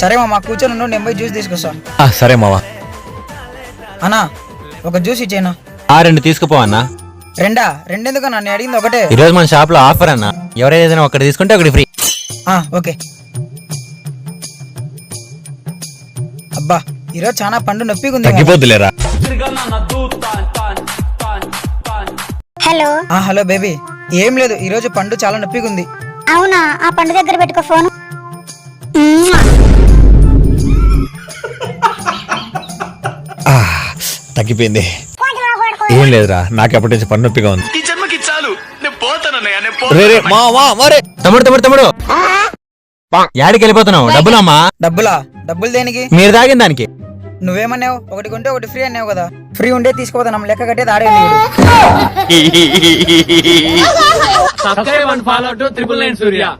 సరే మామ కూర్చొని ఉండు, నేను పోయి జ్యూస్ తీసుకొస్తా. సరే మావా. అన్నా ఒక జ్యూస్ ఇచ్చేనా. 2 తీసుకుపో అన్న. రెండెందుకన్నా, నేను అడిగింది ఒకటే. ఈరోజు మన షాప్ లో ఆఫర్ అన్న, ఎవరైనా ఒకటి తీసుకుంటే ఒకటి ఫ్రీ. ఓకే. అబ్బా ఈరోజు చాలా పండు నొప్పిగా ఉంది. తగ్గిపోద్దులేరా. హలో. హలో బేబీ, ఏం లేదు, ఈరోజు పండు చాలా నొప్పిగా ఉంది. అవునా, ఆ పండు దగ్గర పెట్టుకో ఫోన్. తగ్గిపోయింది. ఏం లేదురా, నాకు ఎప్పటి నుంచి పన్ను నొప్పిగా ఉంది. తమ్ముడు తమ్ముడు తమ్ముడు యాడికి వెళ్ళిపోతున్నావు? డబ్బులమ్మా. డబ్బులు దేనికి? మీరు తాగిన దానికి. నువ్వేమన్నావు? ఒకటి కొంటే ఒకటి ఫ్రీ అన్నావు కదా. ఫ్రీ ఉండే తీసుకోపోతా, నమ్మ లెక్క కట్టేది ఆడే. Subscribe and follow to 999 Surya.